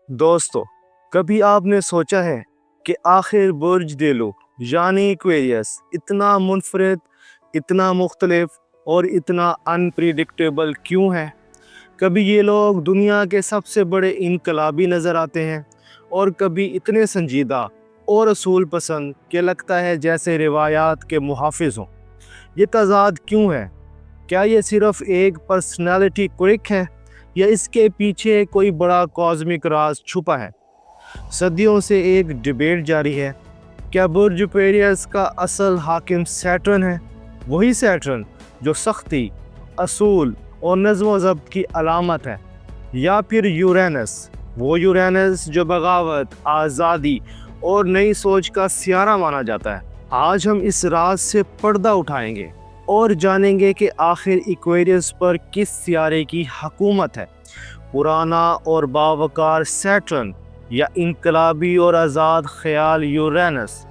दोस्तों, कभी आपने सोचा है कि आखिर बुर्ज डेलो यानी एक्वेरियस इतना मुनफरद, इतना मुख्तलिफ और इतना अनप्रिडिक्टेबल क्यों है? कभी ये लोग दुनिया के सबसे बड़े इनकलाबी नज़र आते हैं और कभी इतने संजीदा और असूल पसंद कि लगता है जैसे रिवायात के मुहाफिज हों। ये तज़ाद क्यों है? क्या ये सिर्फ एक पर्सनालिटी क्विक है या इसके पीछे कोई बड़ा कॉस्मिक राज छुपा है? सदियों से एक डिबेट जारी है। क्या बुर्ज पेरियस का असल हाकिम सैटर्न है, वही सैटर्न जो सख्ती, असूल और नज़्म ज़ब्त की अलामत है, या फिर यूरेनस, वो यूरेनस जो बगावत, आज़ादी और नई सोच का सियारा माना जाता है? आज हम इस राज से पर्दा उठाएंगे और जानेंगे कि आखिर एक्वेरियस पर किस सियारे की हुकूमत है, पुराना और बावकार सैटर्न या इनकलाबी और आज़ाद ख्याल यूरेनस।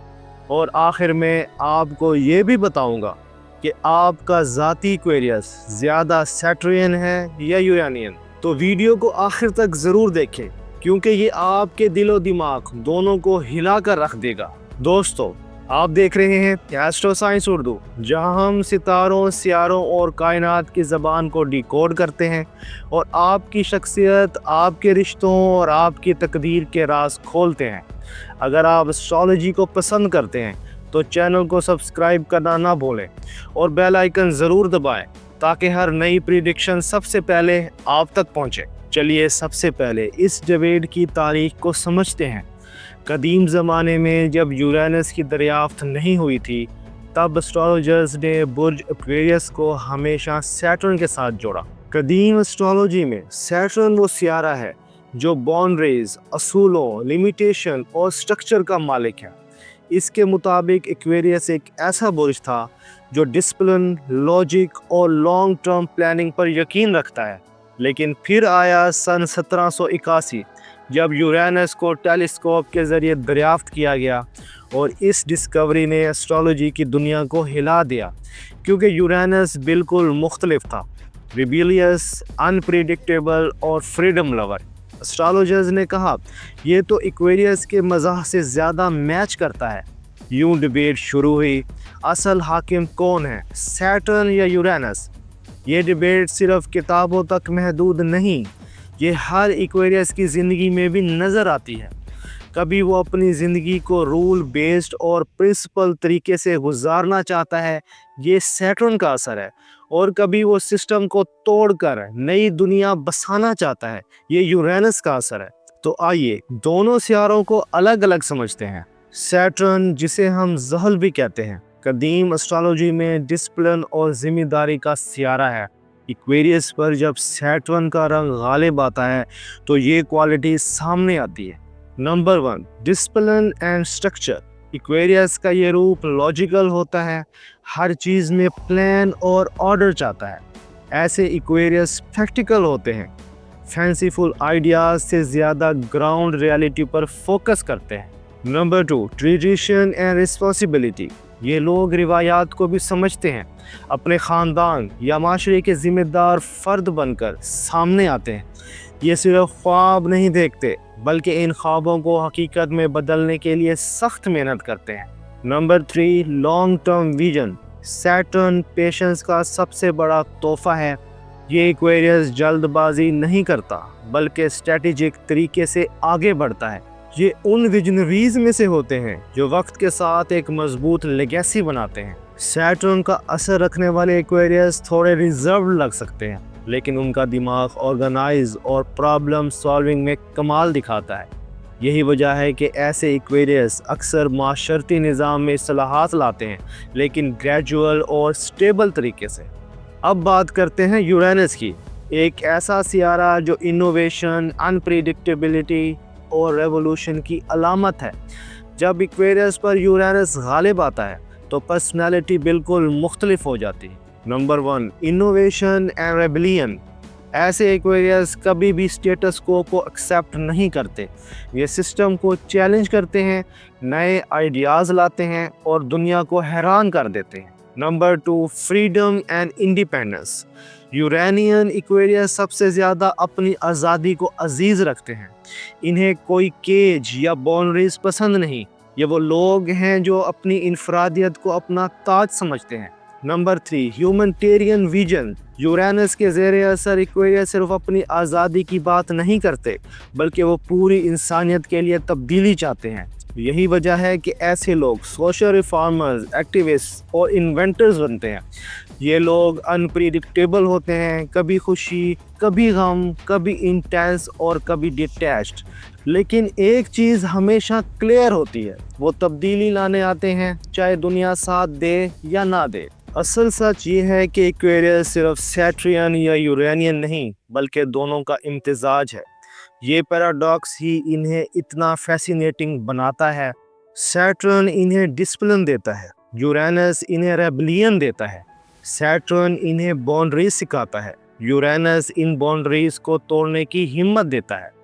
और आखिर में आपको ये भी बताऊंगा कि आपका ज़ाती एक्वेरियस ज़्यादा सैटर्नियन है या यूरेनियन। तो वीडियो को आखिर तक ज़रूर देखें क्योंकि ये आपके दिलो दिमाग दोनों को हिला कर रख देगा। दोस्तों, आप देख रहे हैं एस्ट्रो साइंस उर्दू, जहां हम सितारों, सियारों और कायनात की ज़बान को डिकोड करते हैं और आपकी शख्सियत, आपके रिश्तों और आपकी तकदीर के राज खोलते हैं। अगर आप एस्ट्रोलॉजी को पसंद करते हैं तो चैनल को सब्सक्राइब करना ना भूलें और बेल आइकन ज़रूर दबाएं ताकि हर नई प्रिडिक्शन सबसे पहले आप तक पहुंचे। चलिए सबसे पहले इस डिबेट की तारीख को समझते हैं। कदीम ज़माने में जब यूरेनस की दरियाफ्त नहीं हुई थी, तब एस्ट्रोलॉजर्स ने बुर्ज एक्वेरियस को हमेशा सैटर्न के साथ जोड़ा। कदीम एस्ट्रोलॉजी में सैटर्न वो सियारा है जो बाउंड्रीज, असूलों, लिमिटेशन और स्ट्रक्चर का मालिक है। इसके मुताबिक एक्वेरियस एक ऐसा बुर्ज था जो डिसिप्लिन, लॉजिक और लॉन्ग टर्म प्लानिंग पर यकीन रखता है। लेकिन फिर आया सन 1781 जब यूरेनस को टेलीस्कोप के ज़रिए दरियाफ्त किया गया और इस डिस्कवरी ने एस्ट्रोलॉजी की दुनिया को हिला दिया, क्योंकि यूरेनस बिल्कुल मुख्तलिफ था, रिबेलियस, अनप्रिडिक्टेबल और फ्रीडम लवर। एस्ट्रोलॉजर्स ने कहा यह तो एक्वेरियस के मज़ाह से ज़्यादा मैच करता है। यूं डिबेट शुरू हुई, असल हाकिम कौन है, सैटर्न या यूरेनस? ये डिबेट सिर्फ किताबों तक महदूद नहीं, ये हर एक्वेरियस की ज़िंदगी में भी नज़र आती है। कभी वो अपनी ज़िंदगी को रूल बेस्ड और प्रिंसिपल तरीके से गुजारना चाहता है, ये सैटर्न का असर है, और कभी वो सिस्टम को तोड़कर नई दुनिया बसाना चाहता है, ये यूरेनस का असर है। तो आइए दोनों सियारों को अलग अलग समझते हैं। सैटर्न, जिसे हम ज़हल भी कहते हैं, कदीम एस्ट्रोलॉजी में डिसिप्लिन और ज़िम्मेदारी का सियारा है। एक्वेरियस पर जब सैटर्न का रंग गालिब आता है तो ये क्वालिटी सामने आती है। Number 1, discipline and structure. Aquarius का ये रूप लॉजिकल होता है, हर चीज़ में प्लान और ऑर्डर चाहता है। ऐसे एक्वेरियस प्रैक्टिकल होते हैं, फैंसीफुल आइडियाज़ से ज़्यादा ग्राउंड रियलिटी पर फोकस करते हैं। Number 2, tradition and responsibility. ये लोग रिवायात को भी समझते हैं, अपने ख़ानदान या माशरे के ज़िम्मेदार फ़र्द बनकर सामने आते हैं। ये सिर्फ ख्वाब नहीं देखते बल्कि इन ख्वाबों को हकीकत में बदलने के लिए सख्त मेहनत करते हैं। Number 3, long term vision. Saturn patience का सबसे बड़ा तोहफा है। ये एक्वेरियस जल्दबाजी नहीं करता बल्कि स्ट्रेटेजिक तरीके से आगे बढ़ता है। ये उन विजनरीज में से होते हैं जो वक्त के साथ एक मजबूत लेगेसी बनाते हैं। सैटर्न का असर रखने वाले एक्वेरियस थोड़े रिजर्व लग सकते हैं, लेकिन उनका दिमाग ऑर्गेनाइज और प्रॉब्लम सॉल्विंग में कमाल दिखाता है। यही वजह है कि ऐसे एक्वेरियस अक्सर माशरती निज़ाम में इस्लाहात लाते हैं, लेकिन ग्रेजुअल और स्टेबल तरीके से। अब बात करते हैं यूरेनस की, एक ऐसा सियारा जो इनोवेशन, अनप्रिडिक्टेबिलिटी और रेवोल्यूशन की अलामत है। जब एक्वेरियस पर यूरेनस गालिब आता है तो पर्सनालिटी बिल्कुल मुख्तलिफ हो जाती है। Number 1, innovation and rebellion. ऐसे एक्वेरियस कभी भी स्टेटस को एक्सेप्ट नहीं करते। ये सिस्टम को चैलेंज करते हैं, नए आइडियाज़ लाते हैं और दुनिया को हैरान कर देते हैं। Number 2, freedom and independence. Uranian Aquarius सबसे ज़्यादा अपनी आज़ादी को अजीज़ रखते हैं। इन्हें कोई केज या बाउंड्रीज पसंद नहीं। ये वो लोग हैं जो अपनी इनफरादियत को अपना ताज समझते हैं। Number 3, humanitarian vision. यूरेनस के ज़ेरे असर एक्वेरियस सिर्फ अपनी आज़ादी की बात नहीं करते, बल्कि वो पूरी इंसानियत के लिए तब्दीली चाहते हैं। यही वजह है कि ऐसे लोग सोशल रिफॉर्मर्स, एक्टिविस्ट और इन्वेंटर्स बनते हैं। ये लोग अनप्रिडिक्टेबल होते हैं, कभी खुशी, कभी गम, कभी इंटेंस और कभी डिटैच्ड। लेकिन एक चीज़ हमेशा क्लियर होती है, वो तब्दीली लाने आते हैं, चाहे दुनिया साथ दे या ना दे। असल सच ये है कि एक्वेरियस सिर्फ सैटर्न या यूरेनियन नहीं, बल्कि दोनों का इम्तिजाज है। ये पैराडॉक्स ही इन्हें इतना फैसिनेटिंग बनाता है। सैटर्न इन्हें डिसिप्लिन देता है, यूरेनस इन्हें रेबलियन देता है। सैटर्न इन्हें बाउंड्रीज सिखाता है, यूरेनस इन बाउंड्रीज को तोड़ने की हिम्मत देता है।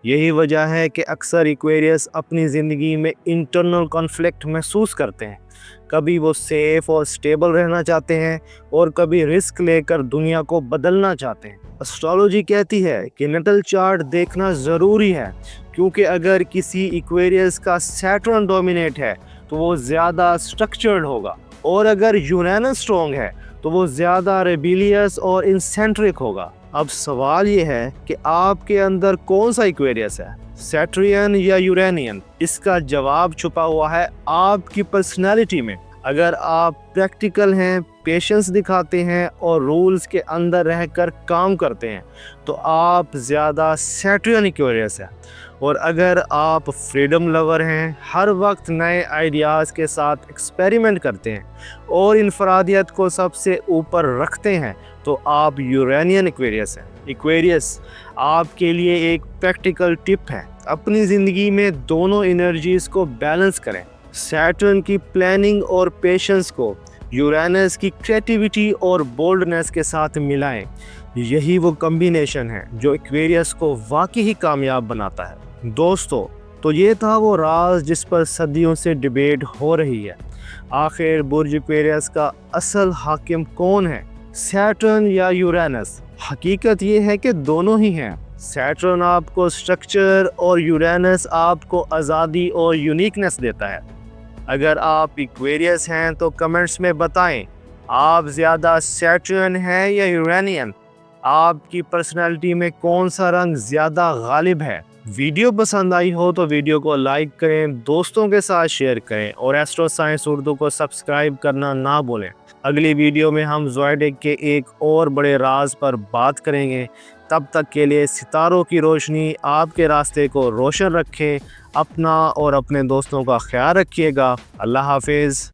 यही वजह है कि अक्सर एक्वेरियस अपनी ज़िंदगी में इंटरनल कॉन्फ्लिक्ट महसूस करते हैं। कभी वो सेफ और स्टेबल रहना चाहते हैं और कभी रिस्क लेकर दुनिया को बदलना चाहते हैं। एस्ट्रोलॉजी कहती है कि नेटल चार्ट देखना ज़रूरी है, क्योंकि अगर किसी एक्वेरियस का सैटर्न डोमिनेट है तो वो ज़्यादा स्ट्रक्चर्ड होगा, और अगर यूरेनस स्ट्रॉन्ग है तो वो ज़्यादा रेबिलियस और इंसेंट्रिक होगा। अब सवाल ये है कि आपके अंदर कौन सा एक्वेरियस है, सैटर्न या यूरेनियन? इसका जवाब छुपा हुआ है आपकी पर्सनैलिटी में। अगर आप प्रैक्टिकल हैं, पेशेंस दिखाते हैं और रूल्स के अंदर रहकर काम करते हैं, तो आप ज़्यादा सैटर्न एक्वेरियस हैं। और अगर आप फ्रीडम लवर हैं, हर वक्त नए आइडियाज़ के साथ एक्सपेरिमेंट करते हैं और इनफरादियत को सबसे ऊपर रखते हैं, तो आप यूरेनियन एक्वेरियस हैं। एक्वेरियस आपके लिए एक प्रैक्टिकल टिप है, अपनी ज़िंदगी में दोनों एनर्जीज़ को बैलेंस करें। सैटर्न की प्लानिंग और पेशेंस को यूरेनस की क्रिएटिविटी और बोल्डनेस के साथ मिलाएं। यही वो कॉम्बिनेशन है जो एक्वेरियस को वाकई ही कामयाब बनाता है। दोस्तों, तो ये था वो राज जिस पर सदियों से डिबेट हो रही है। आखिर बुर्ज एक्वेरियस का असल हाकिम कौन है, सैटर्न या यूरेनस? हकीकत ये है कि दोनों ही हैं। सैटर्न आपको स्ट्रक्चर और यूरेनस आपको आज़ादी और यूनिकनेस देता है। अगर आप एक्वेरियस हैं तो कमेंट्स में बताएं, आप ज़्यादा सैटर्न हैं या यूरेनियन? आपकी पर्सनालिटी में कौन सा रंग ज़्यादा गालिब है? वीडियो पसंद आई हो तो वीडियो को लाइक करें, दोस्तों के साथ शेयर करें और एस्ट्रो साइंस उर्दू को सब्सक्राइब करना ना भूलें। अगली वीडियो में हम ज़ोडिएक के एक और बड़े राज पर बात करेंगे। तब तक के लिए सितारों की रोशनी आपके रास्ते को रोशन रखे। अपना और अपने दोस्तों का ख्याल रखिएगा। अल्लाह हाफिज़।